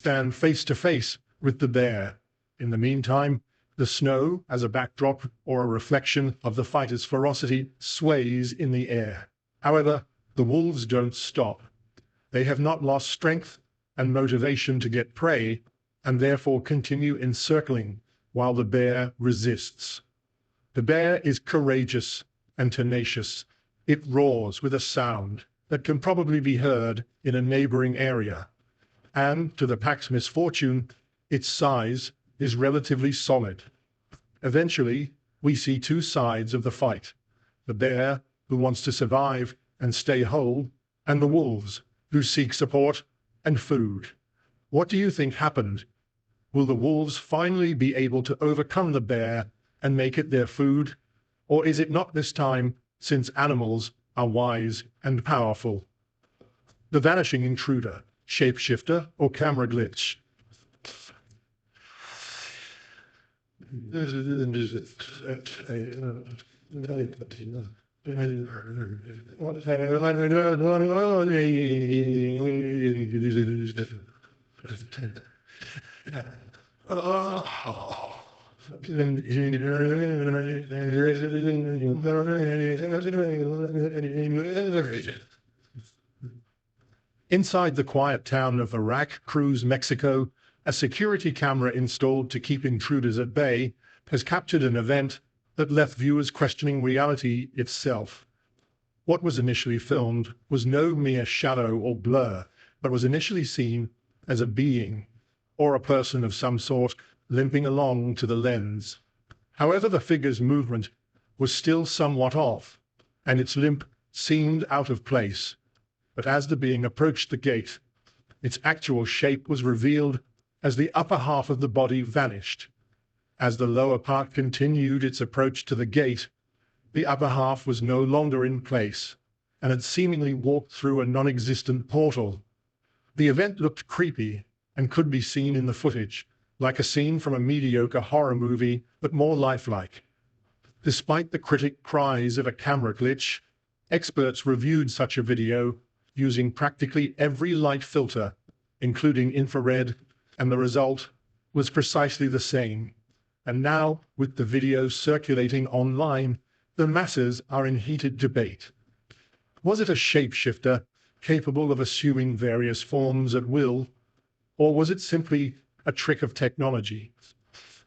stand face to face with the bear. In the meantime, the snow, as a backdrop or a reflection of the fighter's ferocity, sways in the air. However, the wolves don't stop. They have not lost strength and motivation to get prey, and therefore continue encircling while the bear resists. The bear is courageous and tenacious. It roars with a sound that can probably be heard in a neighboring area. And to the pack's misfortune, its size is relatively solid. Eventually, we see two sides of the fight: the bear, who wants to survive and stay whole, and the wolves, who seek support and food. What do you think happened? Will the wolves finally be able to overcome the bear and make it their food? Or is it not this time, since animals are wise and powerful? The vanishing intruder, shapeshifter, or camera glitch? Inside the quiet town of Veracruz, Mexico, a security camera installed to keep intruders at bay has captured an event that left viewers questioning reality itself. What was initially filmed was no mere shadow or blur, but was initially seen as a being, or a person of some sort, limping along to the lens. However, the figure's movement was still somewhat off, and its limp seemed out of place. But as the being approached the gate, its actual shape was revealed as the upper half of the body vanished. As the lower part continued its approach to the gate, the upper half was no longer in place, and had seemingly walked through a non-existent portal. The event looked creepy, and could be seen in the footage, like a scene from a mediocre horror movie, but more lifelike. Despite the critic cries of a camera glitch, experts reviewed such a video using practically every light filter, including infrared, and the result was precisely the same. And now, with the video circulating online, the masses are in heated debate. Was it a shapeshifter capable of assuming various forms at will, or was it simply a trick of technology?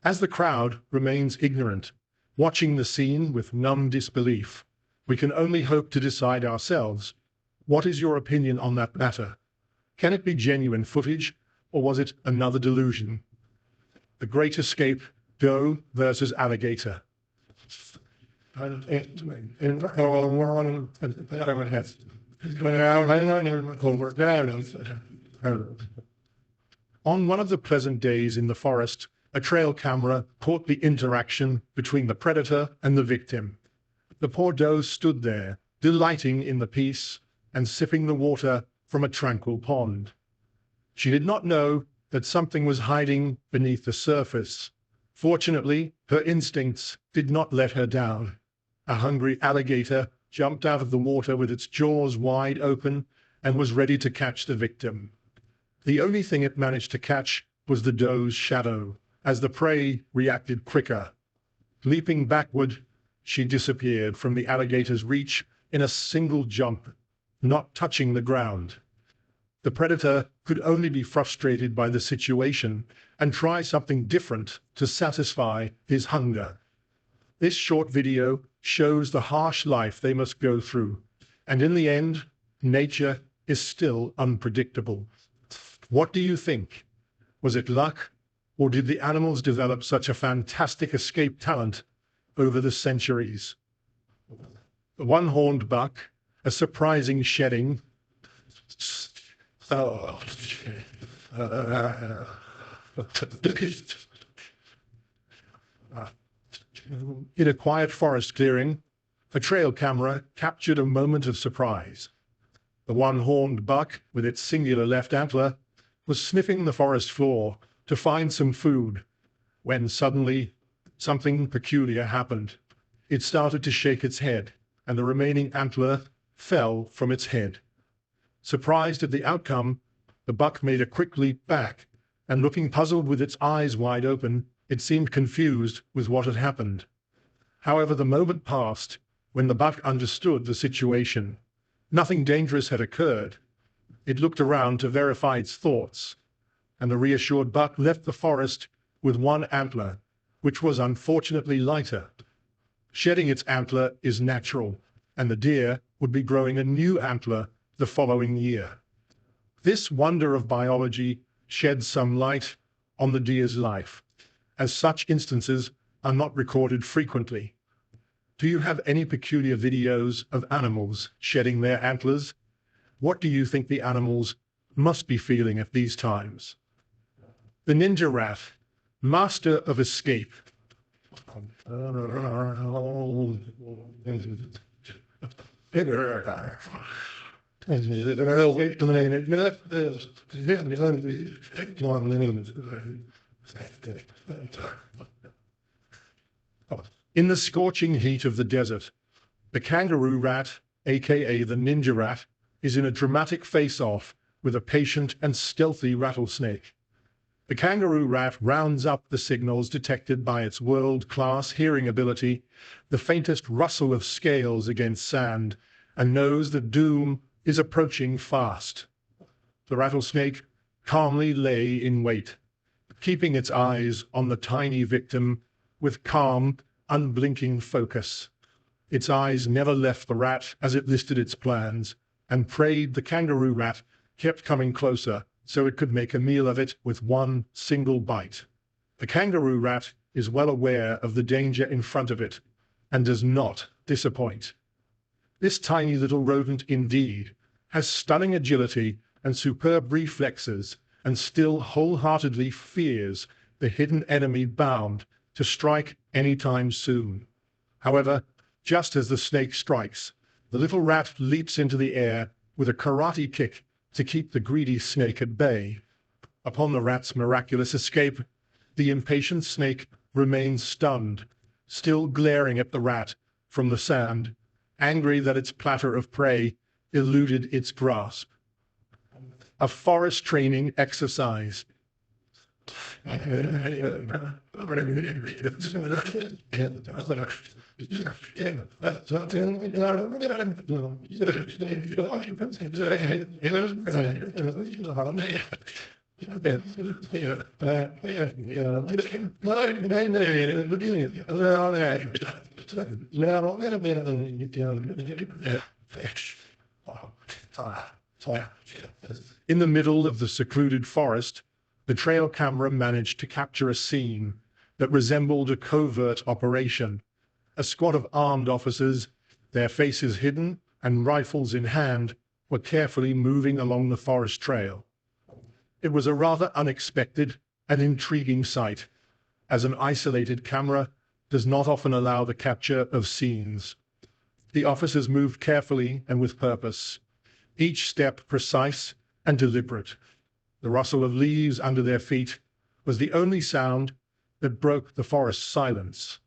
As the crowd remains ignorant, watching the scene with numb disbelief, we can only hope to decide ourselves. What is your opinion on that matter? Can it be genuine footage, or was it another delusion? The Great Escape, Doe versus Alligator. On one of the pleasant days in the forest, a trail camera caught the interaction between the predator and the victim. The poor doe stood there, delighting in the peace and sipping the water from a tranquil pond. She did not know that something was hiding beneath the surface. Fortunately, her instincts did not let her down. A hungry alligator jumped out of the water with its jaws wide open and was ready to catch the victim. The only thing it managed to catch was the doe's shadow, as the prey reacted quicker. Leaping backward, she disappeared from the alligator's reach in a single jump, not touching the ground. The predator could only be frustrated by the situation and try something different to satisfy his hunger. This short video shows the harsh life they must go through, and in the end, nature is still unpredictable. What do you think? Was it luck, or did the animals develop such a fantastic escape talent over the centuries? The one-horned buck, a surprising shedding. In a quiet forest clearing, a trail camera captured a moment of surprise. The one-horned buck, with its singular left antler, was sniffing the forest floor to find some food, when suddenly something peculiar happened. It started to shake its head, and the remaining antler fell from its head. Surprised at the outcome, the buck made a quick leap back, and looking puzzled with its eyes wide open, it seemed confused with what had happened. However, the moment passed when the buck understood the situation. Nothing dangerous had occurred. It looked around to verify its thoughts, and the reassured buck left the forest with one antler, which was unfortunately lighter. Shedding its antler is natural, and the deer would be growing a new antler the following year. This wonder of biology sheds some light on the deer's life, as such instances are not recorded frequently. Do you have any peculiar videos of animals shedding their antlers? What do you think the animals must be feeling at these times? The ninja rat, master of escape. In the scorching heat of the desert, the kangaroo rat, aka the ninja rat, is in a dramatic face-off with a patient and stealthy rattlesnake. The kangaroo rat rounds up the signals detected by its world-class hearing ability, the faintest rustle of scales against sand, and knows that doom is approaching fast. The rattlesnake calmly lay in wait, keeping its eyes on the tiny victim with calm, unblinking focus. Its eyes never left the rat as it listed its plans, and prayed the kangaroo rat kept coming closer so it could make a meal of it with one single bite. The kangaroo rat is well aware of the danger in front of it, and does not disappoint. This tiny little rodent indeed has stunning agility and superb reflexes, and still wholeheartedly fears the hidden enemy bound to strike any time soon. However, just as the snake strikes, the little rat leaps into the air with a karate kick to keep the greedy snake at bay. Upon the rat's miraculous escape, the impatient snake remains stunned, still glaring at the rat from the sand, angry that its platter of prey eluded its grasp. A forest training exercise. In the middle of the secluded forest, the trail camera managed to capture a scene that resembled a covert operation. A squad of armed officers, their faces hidden and rifles in hand, were carefully moving along the forest trail. It was a rather unexpected and intriguing sight, as an isolated camera does not often allow the capture of scenes. The officers moved carefully and with purpose, each step precise and deliberate. The rustle of leaves under their feet was the only sound that broke the forest silence.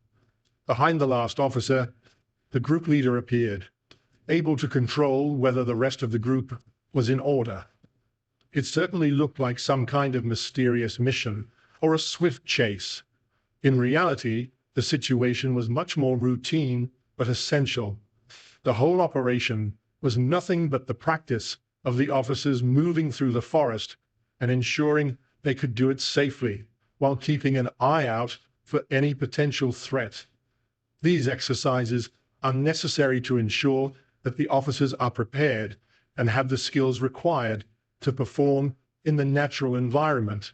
Behind the last officer, the group leader appeared, able to control whether the rest of the group was in order. It certainly looked like some kind of mysterious mission or a swift chase. In reality, the situation was much more routine but essential. The whole operation was nothing but the practice of the officers moving through the forest and ensuring they could do it safely while keeping an eye out for any potential threat. These exercises are necessary to ensure that the officers are prepared and have the skills required to perform in the natural environment.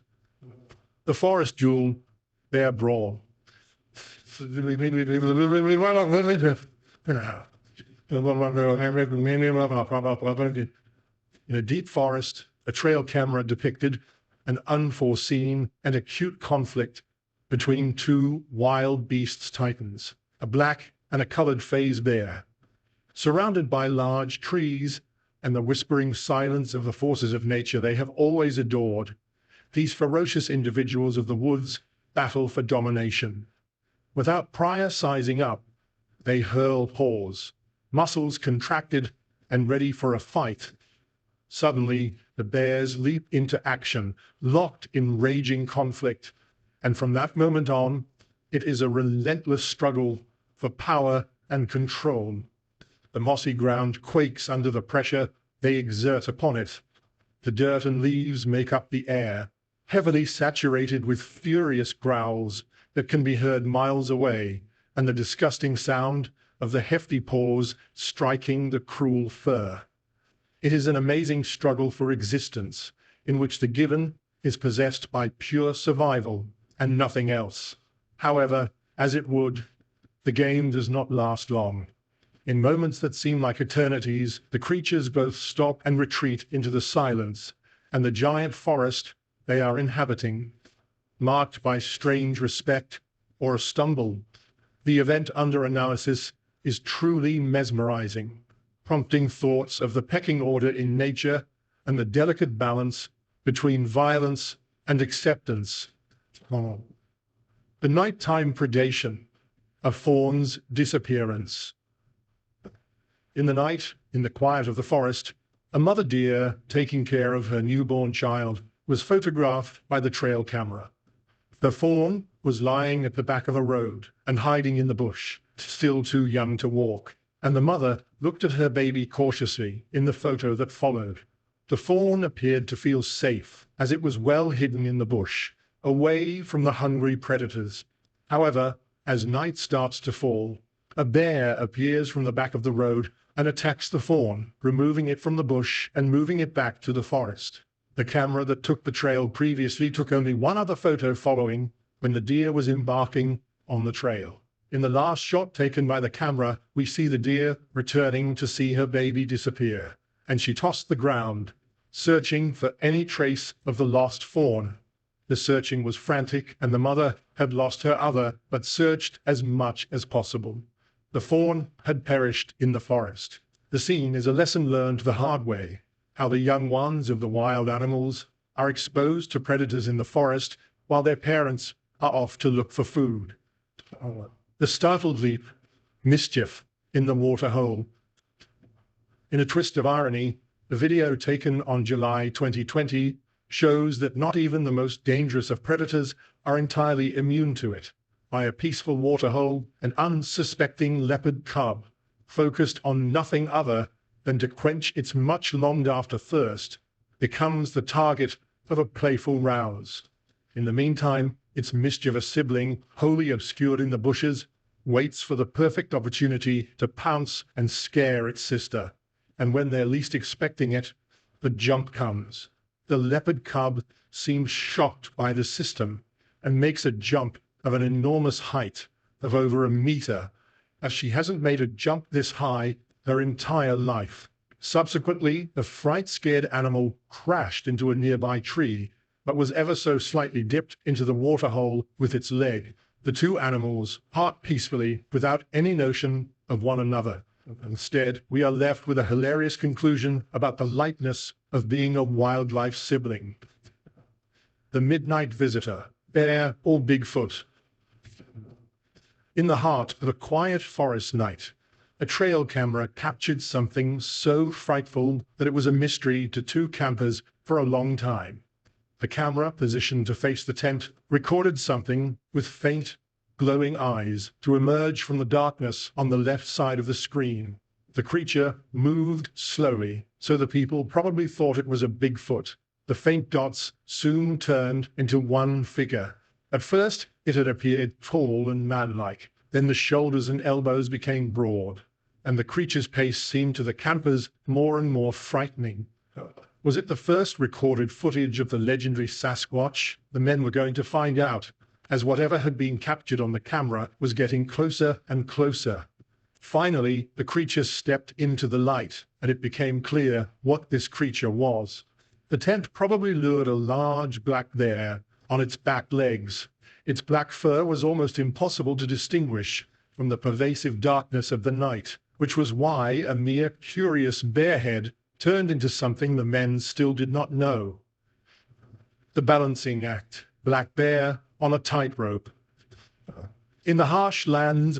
The forest duel, their brawl. In a deep forest, a trail camera depicted an unforeseen and acute conflict between two wild beasts titans, a black and a colored phase bear. Surrounded by large trees and the whispering silence of the forces of nature they have always adored, these ferocious individuals of the woods battle for domination. Without prior sizing up, they hurl paws, muscles contracted and ready for a fight. Suddenly, The bears leap into action, locked in raging conflict. And from that moment on, it is a relentless struggle for power and control. The mossy ground quakes under the pressure they exert upon it. The dirt and leaves make up the air, heavily saturated with furious growls that can be heard miles away, and the disgusting sound of the hefty paws striking the cruel fur. It is an amazing struggle for existence, in which the given is possessed by pure survival and nothing else. However, as it would, the game does not last long. In moments that seem like eternities, the creatures both stop and retreat into the silence, and the giant forest they are inhabiting, marked by strange respect or a stumble. The event under analysis is truly mesmerizing, prompting thoughts of the pecking order in nature and the delicate balance between violence and acceptance. The nighttime predation, a fawn's disappearance. In the night, in the quiet of the forest, a mother deer taking care of her newborn child was photographed by the trail camera. The fawn was lying at the back of a road and hiding in the bush, still too young to walk, and the mother looked at her baby cautiously in the photo that followed. The fawn appeared to feel safe, as it was well hidden in the bush, away from the hungry predators. However, as night starts to fall, a bear appears from the back of the road and attacks the fawn, removing it from the bush and moving it back to the forest. The camera that took the trail previously took only one other photo following, when the deer was embarking on the trail. In the last shot taken by the camera, we see the deer returning to see her baby disappear, and she tossed the ground, searching for any trace of the lost fawn. The searching was frantic, and the mother had lost her other, but searched as much as possible. The fawn had perished in the forest. The scene is a lesson learned the hard way, how the young ones of the wild animals are exposed to predators in the forest while their parents are off to look for food. The startled leap, mischief in the water hole. In a twist of irony, the video taken on July 2020 shows that not even the most dangerous of predators are entirely immune to it. By a peaceful waterhole, an unsuspecting leopard cub, focused on nothing other than to quench its much-longed-after thirst, becomes the target of a playful rouse. In the meantime, its mischievous sibling, wholly obscured in the bushes, waits for the perfect opportunity to pounce and scare its sister. And when they're least expecting it, the jump comes. The leopard cub seems shocked by the system and makes a jump of an enormous height of over a meter, as she hasn't made a jump this high her entire life. Subsequently, the fright-scared animal crashed into a nearby tree, but was ever so slightly dipped into the waterhole with its leg. The two animals part peacefully without any notion of one another. Instead, we are left with a hilarious conclusion about the lightness of being a wildlife sibling. The midnight visitor, bear or Bigfoot. In the heart of a quiet forest night, a trail camera captured something so frightful that it was a mystery to two campers for a long time. The camera, positioned to face the tent, recorded something with faint, glowing eyes to emerge from the darkness on the left side of the screen. The creature moved slowly, so the people probably thought it was a Bigfoot. The faint dots soon turned into one figure. At first, it had appeared tall and man-like. Then the shoulders and elbows became broad, and the creature's pace seemed to the campers more and more frightening. Was it the first recorded footage of the legendary Sasquatch? The men were going to find out, as whatever had been captured on the camera was getting closer and closer. Finally, the creature stepped into the light, and it became clear what this creature was. The tent probably lured a large black bear on its back legs. Its black fur was almost impossible to distinguish from the pervasive darkness of the night, which was why a mere curious bear head turned into something the men still did not know. The balancing act, black bear on a tightrope. In the harsh lands